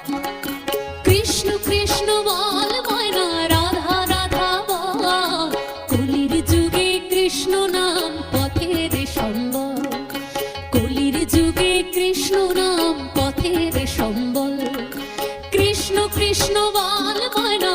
কৃষ্ণ কৃষ্ণ বল ময়না, রাধা রাধা বল। কলির যুগে কৃষ্ণ নাম পথের সম্বল, কলির যুগে কৃষ্ণ নাম পথের সম্বল। কৃষ্ণ কৃষ্ণ বল ময়না,